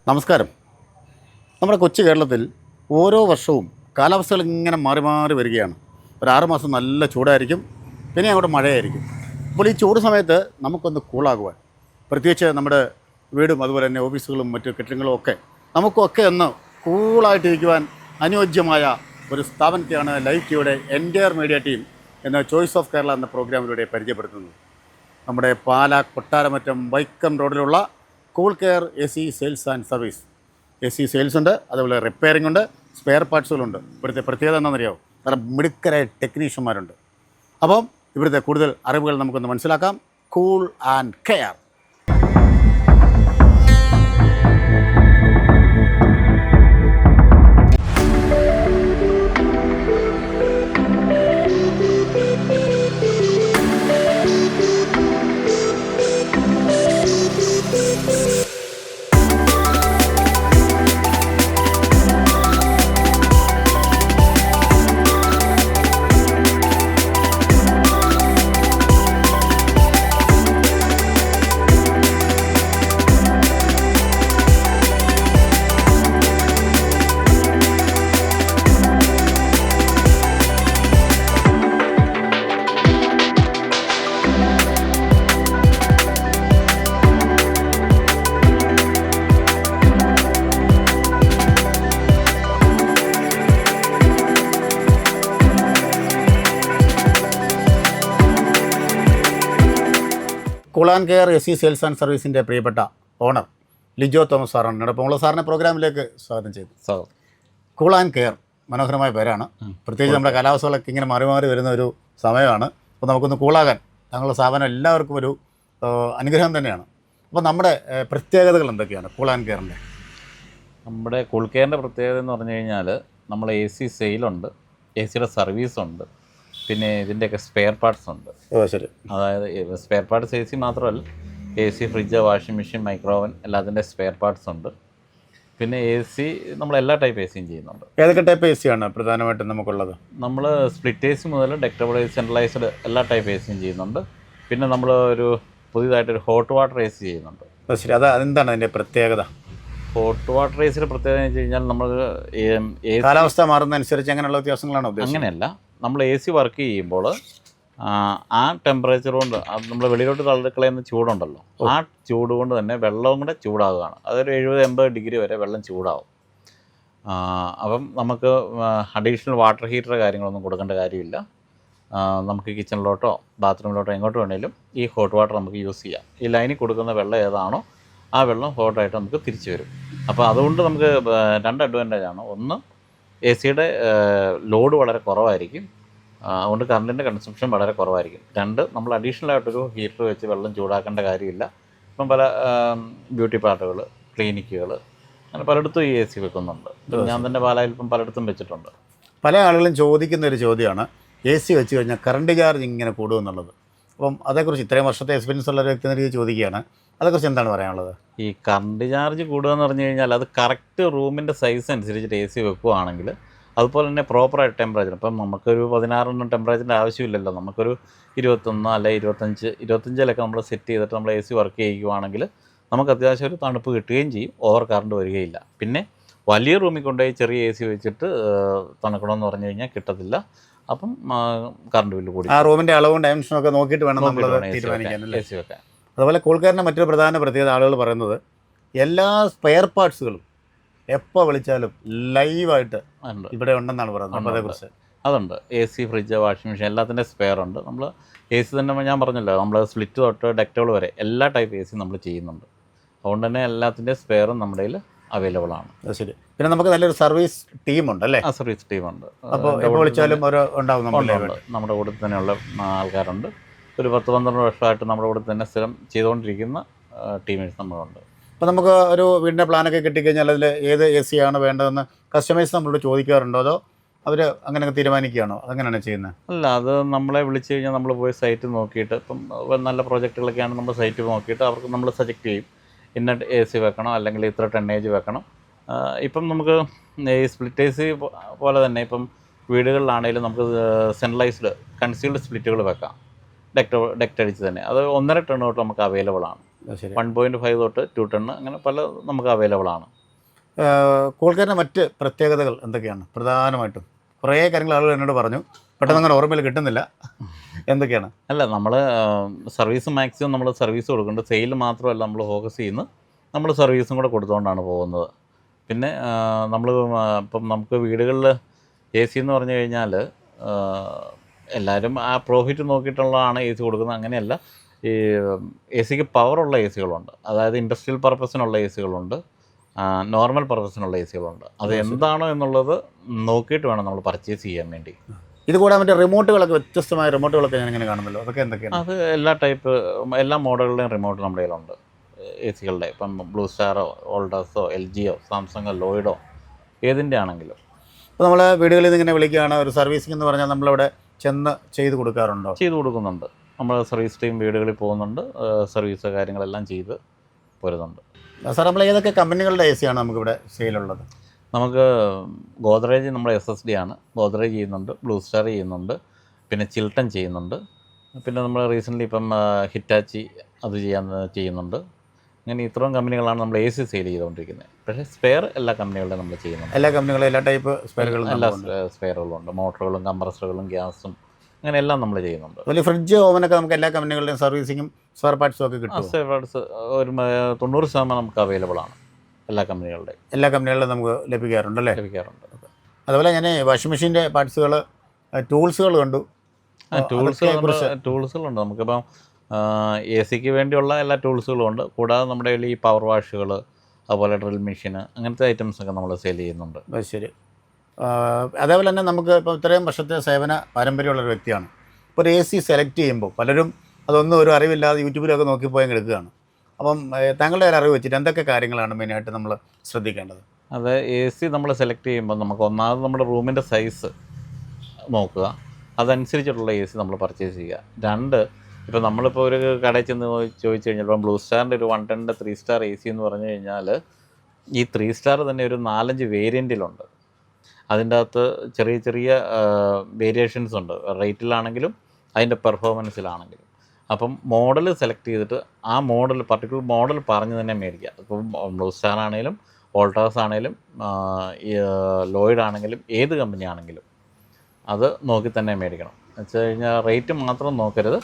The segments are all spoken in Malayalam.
നമസ്കാരം. നമ്മുടെ കൊച്ചു കേരളത്തിൽ ഓരോ വർഷവും കാലാവസ്ഥകൾ ഇങ്ങനെ മാറി മാറി വരികയാണ്. ഒരു 6 മാസം നല്ല ചൂടായിരിക്കും, പിന്നെ അങ്ങോട്ട് മഴയായിരിക്കും. അപ്പോൾ ഈ ചൂട് സമയത്ത് നമുക്കൊന്ന് കൂളാകുവാൻ, പ്രത്യേകിച്ച് നമ്മുടെ വീടും അതുപോലെ തന്നെ ഓഫീസുകളും മറ്റു കെട്ടിടങ്ങളും ഒക്കെ നമുക്കൊക്കെ ഒന്ന് കൂളായിട്ടിരിക്കുവാൻ അനുയോജ്യമായ ഒരു സ്ഥാപനത്തെയാണ് ലൈവ് ടിയുടെ എൻ്റയർ മീഡിയ ടീം എന്ന ചോയ്സ് ഓഫ് കേരള എന്ന പ്രോഗ്രാമിലൂടെ പരിചയപ്പെടുത്തുന്നത്. നമ്മുടെ പാലാ കൊട്ടാരമറ്റം വൈക്കം റോഡിലുള്ള cool care AC sales and service. AC sales ഉണ്ട്, അതുപോലെ റിപ്പയറിംഗ് ഉണ്ട്, സ്പെയർ പാർട്സുകളുണ്ട്. ഇവിടുത്തെ പ്രത്യേകത എന്താണെന്നറിയാമോ? നല്ല മിടുക്കരായ ടെക്നീഷ്യന്മാരുണ്ട്. അപ്പം ഇവിടുത്തെ കൂടുതൽ അറിവുകൾ നമുക്കൊന്ന് മനസ്സിലാക്കാം. Cool and care. Cool and care AC sales and സർവീസിൻ്റെ പ്രിയപ്പെട്ട ഓണർ ലിജോ തോമസ് സാറാണ് എന്നോടൊപ്പം ഉള്ള. സാറിനെ പ്രോഗ്രാമിലേക്ക് സ്വാഗതം ചെയ്തു. കൂൾ ആൻഡ് കെയർ മനോഹരമായ പേരാണ്. പ്രത്യേകിച്ച് നമ്മുടെ കാലാവസ്ഥകളൊക്കെ ഇങ്ങനെ മാറി മാറി വരുന്ന ഒരു സമയമാണ്. അപ്പോൾ നമുക്കൊന്ന് കൂളാകാൻ ഞങ്ങളുടെ സ്ഥാപനം എല്ലാവർക്കും ഒരു അനുഗ്രഹം തന്നെയാണ്. അപ്പോൾ നമ്മുടെ പ്രത്യേകതകൾ എന്തൊക്കെയാണ് കൂൾ ആൻഡ് കെയറിൻ്റെ? നമ്മുടെ കൂൾ കെയറിൻ്റെ പ്രത്യേകത എന്ന് പറഞ്ഞു കഴിഞ്ഞാൽ നമ്മൾ AC സെയിലുണ്ട്, ACയുടെ സർവീസുണ്ട്, പിന്നെ ഇതിൻ്റെയൊക്കെ സ്പെയർ പാർട്സ് ഉണ്ട്. ശരി. അതായത് സ്പെയർ പാർട്സ് AC മാത്രമല്ല, AC, ഫ്രിഡ്ജ്, വാഷിംഗ് മെഷീൻ, മൈക്രോവൻ എല്ലാത്തിൻ്റെ സ്പെയർ പാർട്സ് ഉണ്ട്. പിന്നെ AC നമ്മൾ എല്ലാ ടൈപ്പ് ACയും ചെയ്യുന്നുണ്ട്. ഏതൊക്കെ ടൈപ്പ് AC ആണ് പ്രധാനമായിട്ടും നമുക്കുള്ളത്? നമ്മൾ സ്പ്ലിറ്റ് AC മുതൽ ഡക്റ്റബിൾ സെൻട്രലൈസ്ഡ് എല്ലാ ടൈപ്പ് ACയും ചെയ്യുന്നുണ്ട്. പിന്നെ നമ്മൾ ഒരു പുതിയതായിട്ടൊരു ഹോട്ട് വാട്ടർ AC ചെയ്യുന്നുണ്ട്. ശരി. അതെന്താണ് അതിൻ്റെ പ്രത്യേകത? ഹോട്ട് വാട്ടർ ACയുടെ പ്രത്യേകത എന്ന് വെച്ച് കഴിഞ്ഞാൽ നമ്മൾ കാലാവസ്ഥ മാറുന്നതനുസരിച്ച് അങ്ങനെയുള്ള വ്യത്യാസങ്ങളാണോ ഉദ്ദേശിച്ചത്? അങ്ങനെയല്ല, നമ്മൾ AC വർക്ക് ചെയ്യുമ്പോൾ ആ ടെമ്പറേച്ചർ കൊണ്ട് നമ്മൾ വെളിയിലോട്ട് തള്ളിക്കളയുന്ന ചൂടുണ്ടല്ലോ, ആ ചൂട് കൊണ്ട് തന്നെ വെള്ളവും കൂടെ ചൂടാകുകയാണ്. അതൊരു 70-80 ഡിഗ്രി വരെ വെള്ളം ചൂടാവും. അപ്പം നമുക്ക് അഡീഷണൽ വാട്ടർ ഹീറ്റർ കാര്യങ്ങളൊന്നും കൊടുക്കേണ്ട കാര്യമില്ല. നമുക്ക് കിച്ചണിലോട്ടോ ബാത്റൂമിലോട്ടോ എങ്ങോട്ട് വേണമെങ്കിലും ഈ ഹോട്ട് വാട്ടർ നമുക്ക് യൂസ് ചെയ്യാം. ഈ ലൈനിൽ കൊടുക്കുന്ന വെള്ളം ഏതാണോ ആ വെള്ളം ഹോട്ടായിട്ട് നമുക്ക് തിരിച്ചു വരും. അപ്പോൾ അതുകൊണ്ട് നമുക്ക് 2 അഡ്വാൻറ്റേജാണ്. ഒന്ന്, ACയുടെ ലോഡ് വളരെ കുറവായിരിക്കും, അതുകൊണ്ട് കറണ്ടിൻ്റെ കൺസംഷൻ വളരെ കുറവായിരിക്കും. 2, നമ്മൾ അഡീഷണലായിട്ടൊരു ഹീറ്റർ വെച്ച് വെള്ളം ചൂടാക്കേണ്ട കാര്യമില്ല. ഇപ്പം പല ബ്യൂട്ടി പാർലറുകൾ, ക്ലിനിക്കുകൾ അങ്ങനെ പലയിടത്തും ഈ AC വെക്കുന്നുണ്ട്. ഞാൻ തന്നെ പാലായിൽ ഇപ്പം പലയിടത്തും വെച്ചിട്ടുണ്ട്. പല ആളുകളും ചോദിക്കുന്ന ഒരു ചോദ്യമാണ്, AC വെച്ച് കഴിഞ്ഞാൽ കറണ്ട് ചാർജ് ഇങ്ങനെ കൂടുമെന്നുള്ളത്. അപ്പം അതേക്കുറിച്ച് ഇത്രയും വർഷത്തെ എക്സ്പീരിയൻസ് ഉള്ള ഒരു വ്യക്തി എന്ന രീതിയിൽ ചോദിക്കുകയാണ്. അതേക്കുറിച്ച് എന്താണ് പറയാനുള്ളത്? ഈ കറണ്ട് ചാർജ് കൂടുക എന്ന് പറഞ്ഞു കഴിഞ്ഞാൽ അത് കറക്റ്റ് റൂമിൻ്റെ സൈസ് അനുസരിച്ചിട്ട് AC വെക്കുകയാണെങ്കിൽ, അതുപോലെ തന്നെ പ്രോപ്പറായിട്ട് ടെമ്പറേച്ചർ, ഇപ്പം നമുക്കൊരു 16 ടെമ്പറേച്ചറിൻ്റെ ആവശ്യമില്ലല്ലോ. നമുക്കൊരു 21 അല്ലെങ്കിൽ 25 നമ്മൾ സെറ്റ് ചെയ്തിട്ട് നമ്മൾ AC വർക്ക് ചെയ്യുകയാണെങ്കിൽ നമുക്ക് അത്യാവശ്യം ഒരു തണുപ്പ് കിട്ടുകയും ചെയ്യും, ഓവർ കറണ്ട് വരികയില്ല. പിന്നെ വലിയ റൂമിൽ കൊണ്ടുപോയി ചെറിയ AC വെച്ചിട്ട് തണുക്കണമെന്ന് പറഞ്ഞു കഴിഞ്ഞാൽ കിട്ടത്തില്ല. അപ്പം കറണ്ട് ബില്ല് കൂടി. ആ റൂമിൻ്റെ അളവും ഡയമെൻഷനും ഒക്കെ നോക്കിയിട്ട് വേണം നമ്മൾ തീരുമാനിക്കാൻ AC വെക്കാൻ. അതുപോലെ കൂൾ കെയറിൻ്റെ മറ്റൊരു പ്രധാന പ്രത്യേകത ആളുകൾ പറയുന്നത്, എല്ലാ സ്പെയർ പാർട്സുകളും എപ്പോൾ വിളിച്ചാലും ലൈവായിട്ട് ഇവിടെ ഉണ്ടെന്നാണ് പറയുന്നത്. അതേക്കുറിച്ച്? അതുണ്ട്. AC, ഫ്രിഡ്ജ്, വാഷിംഗ് മെഷീൻ എല്ലാത്തിൻ്റെ സ്പെയർ ഉണ്ട്. നമ്മൾ AC തന്നെ ഞാൻ പറഞ്ഞല്ലോ, നമ്മൾ സ്പ്ലിറ്റ് തൊട്ട് ഡക്റ്റബിൾ വരെ എല്ലാ ടൈപ്പ് AC നമ്മൾ ചെയ്യുന്നുണ്ട്. അതുകൊണ്ട് തന്നെ എല്ലാത്തിൻ്റെ സ്പെയറും നമ്മുടെ കയ്യിൽ അവൈലബിൾ ആണ്. ശരി. പിന്നെ നമുക്ക് നല്ലൊരു സർവീസ് ടീമുണ്ട് അല്ലേ? ആ, സർവീസ് ടീമുണ്ട്. അപ്പോൾ എപ്പോൾ വിളിച്ചാലും ഉണ്ടാവും നമ്മുടെ കൂടെ തന്നെയുള്ള ആൾക്കാരുണ്ട്. ഒരു 10-12 വർഷമായിട്ട് നമ്മുടെ കൂടെ തന്നെ സ്ഥിരം ചെയ്തുകൊണ്ടിരിക്കുന്ന ടീമേഴ്സ് നമ്മളുണ്ട്. അപ്പോൾ നമുക്ക് ഒരു വീടിൻ്റെ പ്ലാനൊക്കെ കിട്ടിക്കഴിഞ്ഞാൽ അതിൽ ഏത് AC ആണ് വേണ്ടതെന്ന് കസ്റ്റമേഴ്സ് നമ്മളോട് ചോദിക്കാറുണ്ടോ, അതോ അവർ അങ്ങനെ തീരുമാനിക്കുകയാണോ? അങ്ങനെയാണ് ചെയ്യുന്നത്? അല്ല, അത് നമ്മളെ വിളിച്ചു കഴിഞ്ഞാൽ നമ്മൾ പോയി സൈറ്റ് നോക്കിയിട്ട്, ഇപ്പം നല്ല പ്രോജക്റ്റുകളൊക്കെയാണ് നമ്മൾ സൈറ്റ് നോക്കിയിട്ട് അവർക്ക് നമ്മൾ സജക്റ്റ് ചെയ്യും, ഇന്ന AC വെക്കണം അല്ലെങ്കിൽ ഇത്ര ടണ്ണേജ് വെക്കണം. ഇപ്പം നമുക്ക് ഈ സ്പ്ലിറ്റ് AC പോലെ തന്നെ ഇപ്പം വീടുകളിലാണെങ്കിലും നമുക്ക് സെൻട്രലൈസ്ഡ് കൺസീൽഡ് സ്പ്ലിറ്റുകൾ വെക്കാം, ഡെക്റ്റ് അടിച്ച് തന്നെ. അത് 1.5 ടൺ തൊട്ട് നമുക്ക് അവൈലബിൾ ആണ്. 1.5 തൊട്ട് 2 ടൺ അങ്ങനെ പല നമുക്ക് അവൈലബിൾ ആണ്. കൂൾക്കാരൻ്റെ മറ്റ് പ്രത്യേകതകൾ എന്തൊക്കെയാണ് പ്രധാനമായിട്ടും? കുറേ കാര്യങ്ങൾ ആളുകൾ എന്നോട് പറഞ്ഞു, പെട്ടെന്ന് അങ്ങനെ ഓർമ്മയിൽ കിട്ടുന്നില്ല. എന്തൊക്കെയാണ്? അല്ല, നമ്മൾ സർവീസ് മാക്സിമം നമ്മൾ സർവീസ് കൊടുക്കുന്നുണ്ട്. സെയിൽ മാത്രമല്ല നമ്മൾ ഫോക്കസ് ചെയ്യുന്നത്, നമ്മൾ സർവീസും കൂടെ കൊടുത്തുകൊണ്ടാണ് പോകുന്നത്. പിന്നെ നമ്മൾ ഇപ്പം നമുക്ക് വീടുകളിൽ എ സി എന്ന് പറഞ്ഞു കഴിഞ്ഞാൽ എല്ലാവരും ആ പ്രോഫിറ്റ് നോക്കിയിട്ടുള്ളതാണ് എ സി കൊടുക്കുന്നത്. അങ്ങനെയല്ല, ഈ എ സിക്ക് പവറുള്ള എ സികളുണ്ട്, അതായത് ഇൻഡസ്ട്രിയൽ പർപ്പസിനുള്ള എ സികളുണ്ട്, നോർമൽ പർപ്പസിനുള്ള എ സികളുണ്ട്. അത് എന്താണോ എന്നുള്ളത് നോക്കിയിട്ട് വേണം നമ്മൾ പർച്ചേസ് ചെയ്യാൻ വേണ്ടി. ഇത് കൂടാതെ മറ്റേ റിമോട്ടുകളൊക്കെ, വ്യത്യസ്തമായ റിമോട്ടുകളൊക്കെ ഞാൻ ഇങ്ങനെ കാണുമല്ലോ, അതൊക്കെ എന്തൊക്കെയാണ്? അത് എല്ലാ മോഡലുകളുടെയും റിമോട്ട് നമ്മുടെ കയ്യിലുണ്ട്. എ സികളുടെ ഇപ്പം ബ്ലൂ സ്റ്റാറോ വോൾട്ടാസോ എൽ ജിയോ സാംസങ്ങോ ലോയിഡോ ഏതിൻ്റെ ആണെങ്കിലും. അപ്പോൾ നമ്മൾ വീടുകളിൽ നിന്ന് ഇങ്ങനെ വിളിക്കുകയാണ്, ഒരു സർവീസിംഗ് എന്ന് പറഞ്ഞാൽ നമ്മളിവിടെ ചെന്ന് ചെയ്ത് കൊടുക്കാറുണ്ടോ? ചെയ്ത് കൊടുക്കുന്നുണ്ട്. നമ്മൾ സർവീസ് ടീം വീടുകളിൽ പോകുന്നുണ്ട്, സർവീസ് കാര്യങ്ങളെല്ലാം ചെയ്ത് പോരുന്നുണ്ട്. സാർ, നമ്മൾ ഏതൊക്കെ കമ്പനികളുടെ എ സിയാണ് നമുക്കിവിടെ സെയിലുള്ളത്? നമുക്ക് ഗോദ്രേജ് നമ്മുടെ SSD ആണ്, ഗോദ്രേജ് ചെയ്യുന്നുണ്ട്, ബ്ലൂ സ്റ്റാർ ചെയ്യുന്നുണ്ട്, പിന്നെ ചിൽട്ടൺ ചെയ്യുന്നുണ്ട്, പിന്നെ നമ്മൾ റീസെൻ്റ്ലി ഇപ്പം ഹിറ്റാച്ചി അത് ചെയ്യുന്നുണ്ട്. അങ്ങനെ ഇത്രയും കമ്പനികളാണ് നമ്മൾ എ സി സെയിൽ ചെയ്തുകൊണ്ടിരിക്കുന്നത്. പക്ഷേ സ്പെയർ എല്ലാ കമ്പനികളുടെയും നമ്മൾ ചെയ്യുന്നുണ്ട്. എല്ലാ കമ്പനികളും എല്ലാ ടൈപ്പ് സ്പെയറുകളും? എല്ലാ സ്പെയറുകളും ഉണ്ട്, മോട്ടറുകളും കംപ്രസറുകളും ഗ്യാസും അങ്ങനെ എല്ലാം നമ്മൾ ചെയ്യുന്നുണ്ട്. അതുപോലെ ഫ്രിഡ്ജ്, ഓവനൊക്കെ നമുക്ക് എല്ലാ കമ്പനികളുടെയും സർവീസിങ്ങും സ്പെയർ പാർട്സും ഒക്കെ കിട്ടും? സ്പെയർ പാർട്സ് ഒരു 90% നമുക്ക് അവൈലബിൾ ആണ്. എല്ലാ കമ്പനികളിലും നമുക്ക് ലഭിക്കാറുണ്ടല്ലേ? ലഭിക്കാറുണ്ട്. അതുപോലെ ഞാൻ വാഷിംഗ് മെഷീൻ്റെ പാർട്സുകൾ, ടൂൾസുകൾ കണ്ടു. ടൂൾസുകളുണ്ട് നമുക്കിപ്പം എ സിക്ക് വേണ്ടിയുള്ള എല്ലാ ടൂൾസുകളും ഉണ്ട്. കൂടാതെ നമ്മുടെ കയ്യിൽ ഈ പവർ വാഷുകൾ, അതുപോലെ ഡ്രിൽ മെഷീന്, അങ്ങനത്തെ ഐറ്റംസൊക്കെ നമ്മൾ സെയിൽ ചെയ്യുന്നുണ്ട്. ശരി. അതേപോലെ തന്നെ നമുക്ക് ഇപ്പോൾ ഇത്രയും വർഷത്തെ സേവന പാരമ്പര്യമുള്ളൊരു വ്യക്തിയാണ്. ഇപ്പോൾ ഒരു എ സി സെലക്ട് ചെയ്യുമ്പോൾ പലരും അതൊന്നും ഒരു അറിവില്ലാതെ യൂട്യൂബിലൊക്കെ നോക്കിപ്പോയി എടുക്കുകയാണ്. അപ്പം താങ്കളുടെ ഒരു അറിവ് വെച്ചിട്ട് എന്തൊക്കെ കാര്യങ്ങളാണ് മെയിനായിട്ട് നമ്മൾ ശ്രദ്ധിക്കേണ്ടത്? അത് എ സി നമ്മൾ സെലക്ട് ചെയ്യുമ്പോൾ നമുക്ക് ഒന്നാമത് നമ്മുടെ റൂമിൻ്റെ സൈസ് നോക്കുക, അതനുസരിച്ചിട്ടുള്ള എ സി നമ്മൾ പർച്ചേസ് ചെയ്യുക. രണ്ട്, ഇപ്പോൾ നമ്മളിപ്പോൾ ഒരു കടയിൽ ചെന്ന് ചോദിച്ചു കഴിഞ്ഞാൽ ഇപ്പം ബ്ലൂ സ്റ്റാറിൻ്റെ ഒരു 110 3 സ്റ്റാർ എ സി എന്ന് പറഞ്ഞു കഴിഞ്ഞാൽ ഈ 3 സ്റ്റാർ തന്നെ ഒരു 4-5 വേരിയൻറ്റിലുണ്ട്. അതിൻ്റെ അകത്ത് ചെറിയ ചെറിയ വേരിയേഷൻസ് ഉണ്ട്, റേറ്റിലാണെങ്കിലും അതിൻ്റെ പെർഫോമൻസിലാണെങ്കിലും. അപ്പം മോഡൽ സെലക്ട് ചെയ്തിട്ട് ആ പർട്ടിക്കുലർ മോഡൽ പറഞ്ഞ് തന്നെ മേടിക്കുക. ഇപ്പം ബ്ലൂ സ്റ്റാർ ആണെങ്കിലും വോൾട്ടാസ് ആണെങ്കിലും ലോയിഡ് ആണെങ്കിലും ഏത് കമ്പനി ആണെങ്കിലും അത് നോക്കി തന്നെ മേടിക്കണം. എന്ന് വെച്ച് കഴിഞ്ഞാൽ റേറ്റ് മാത്രം നോക്കരുത്,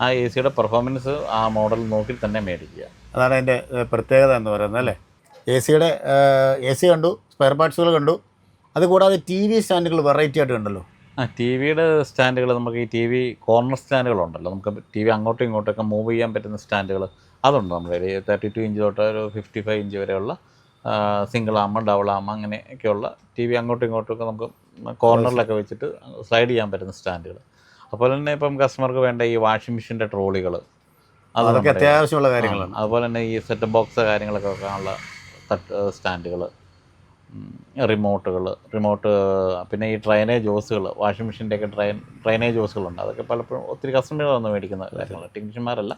ആ എ സിയുടെ പെർഫോമൻസ് ആ മോഡൽ നോക്കി തന്നെ മേടിക്കുക. അതാണ് അതിൻ്റെ പ്രത്യേകത എന്ന് പറയുന്നത് അല്ലേ? എ സി കണ്ടു, സ്പെയർ പാർട്സുകൾ കണ്ടു, അതുകൂടാതെ ടി വി സ്റ്റാൻഡുകൾ വെറൈറ്റി ആയിട്ട് കണ്ടല്ലോ. ടി വിയുടെ സ്റ്റാൻഡുകൾ, നമുക്ക് ഈ ടി വി കോർണർ സ്റ്റാൻഡുകളുണ്ടല്ലോ, നമുക്ക് ടി വി അങ്ങോട്ടും ഇങ്ങോട്ടൊക്കെ മൂവ് ചെയ്യാൻ പറ്റുന്ന സ്റ്റാൻഡുകൾ, അതുണ്ട് നമ്മുടെ 32 ഇഞ്ച് തൊട്ട് ഒരു 55 ഇഞ്ച് വരെയുള്ള സിംഗിൾ ആമ, ഡബിൾ ആമ അങ്ങനെയൊക്കെയുള്ള ടി വി അങ്ങോട്ടും ഇങ്ങോട്ടൊക്കെ നമുക്ക് കോർണറിലൊക്കെ വെച്ചിട്ട് സ്ലൈഡ് ചെയ്യാൻ പറ്റുന്ന സ്റ്റാൻഡുകൾ. അതുപോലെ തന്നെ ഇപ്പം കസ്റ്റമർക്ക് വേണ്ട ഈ വാഷിംഗ് മെഷീൻ്റെ ട്രോളികൾ, അതൊക്കെ അത്യാവശ്യമുള്ള കാര്യങ്ങളാണ്. അതുപോലെ തന്നെ ഈ സെറ്റ് ബോക്സ് കാര്യങ്ങളൊക്കെ വെക്കാനുള്ള സ്റ്റാൻഡുകൾ, റിമോട്ട്, പിന്നെ ഈ ഡ്രൈനേജ് ഹോസുകൾ, വാഷിംഗ് മെഷീൻ്റെയൊക്കെ ഡ്രൈനേജ് ഹോസുകളുണ്ട്. അതൊക്കെ പലപ്പോഴും ഒത്തിരി കസ്റ്റമർ വന്ന് മേടിക്കുന്ന കാര്യങ്ങളാണ്, ടെക്നീഷ്യന്മാരല്ല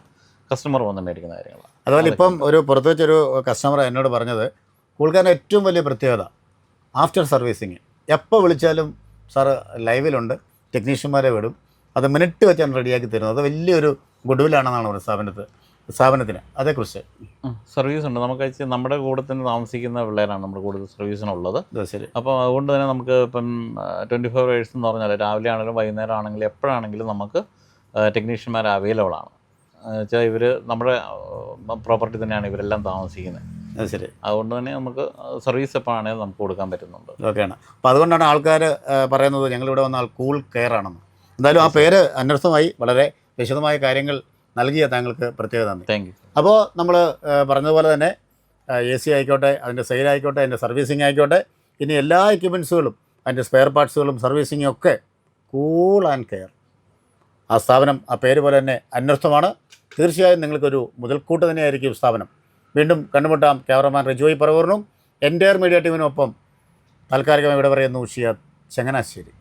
കസ്റ്റമർ വന്ന് മേടിക്കുന്ന കാര്യങ്ങളാണ്. അതുപോലെ ഇപ്പം ഒരു പുറത്ത് വെച്ചൊരു കസ്റ്റമർ എന്നോട് പറഞ്ഞത്, കൂൾക്കാരൻ്റെ ഏറ്റവും വലിയ പ്രത്യേകത ആഫ്റ്റർ സർവീസിങ് എപ്പോൾ വിളിച്ചാലും സാറ് ലൈവിലുണ്ട്, ടെക്നീഷ്യന്മാരെ വിടും, അത് മിനിറ്റ് വെച്ചാണ് റെഡിയാക്കി തരുന്നത്. അത് വലിയൊരു ഗുഡ്വില്ലാണെന്നാണ് പറയുന്നത് സ്ഥാപനത്തിന്. അതേക്കുറിച്ച് സർവീസ് ഉണ്ട്. നമുക്ക് നമ്മുടെ കൂടെ തന്നെ താമസിക്കുന്ന പിള്ളേരാണ് നമ്മുടെ കൂടുതൽ സർവീസിനുള്ളത്. ശരി. അപ്പോൾ അതുകൊണ്ട് തന്നെ നമുക്ക് ഇപ്പം 24 hours എന്ന് പറഞ്ഞാൽ രാവിലെ ആണെങ്കിലും വൈകുന്നേരം ആണെങ്കിലും എപ്പോഴാണെങ്കിലും നമുക്ക് ടെക്നീഷ്യന്മാർ അവൈലബിൾ ആണ്. വെച്ചാൽ ഇവർ നമ്മുടെ പ്രോപ്പർട്ടി തന്നെയാണ് ഇവരെല്ലാം താമസിക്കുന്നത്. ശരി. അതുകൊണ്ട് തന്നെ നമുക്ക് സർവീസ് എപ്പോഴാണെങ്കിലും നമുക്ക് കൊടുക്കാൻ പറ്റുന്നുണ്ട്. ഓക്കെയാണ്. അപ്പോൾ അതുകൊണ്ടാണ് ആൾക്കാർ പറയുന്നത് ഞങ്ങളിവിടെ വന്നാൽ കൂൾ കെയർ ആണെന്ന്. എന്തായാലും ആ പേര് അന്വർത്ഥമായി വളരെ വിശദമായ കാര്യങ്ങൾ നൽകിയ താങ്കൾക്ക് പ്രത്യേക നന്ദി. Thank you. അപ്പോൾ നമ്മൾ പറഞ്ഞതുപോലെ തന്നെ എ സി ആയിക്കോട്ടെ, അതിൻ്റെ സെയിൽ ആയിക്കോട്ടെ, അതിൻ്റെ സർവീസിങ് ആയിക്കോട്ടെ, ഇനി എല്ലാ എക്യുപ്മെൻസുകളും അതിൻ്റെ സ്പെയർ പാർട്സുകളും സർവീസിങ്ങും ഒക്കെ കൂൾ ആൻഡ് കെയർ. ആ സ്ഥാപനം ആ പേര് പോലെ തന്നെ അന്വർത്ഥമാണ്. തീർച്ചയായും നിങ്ങൾക്കൊരു മുതൽക്കൂട്ട് തന്നെയായിരിക്കും സ്ഥാപനം. വീണ്ടും കണ്ടുമുട്ടാം. ക്യാമറമാൻ റിജോയ് പറവൂറിനും എൻ്റയർ മീഡിയ ടീമിനൊപ്പം താൽക്കാലികമായി ഇവിടെ പറയുന്നു ഷിയാദ് ചങ്ങനാശ്ശേരി.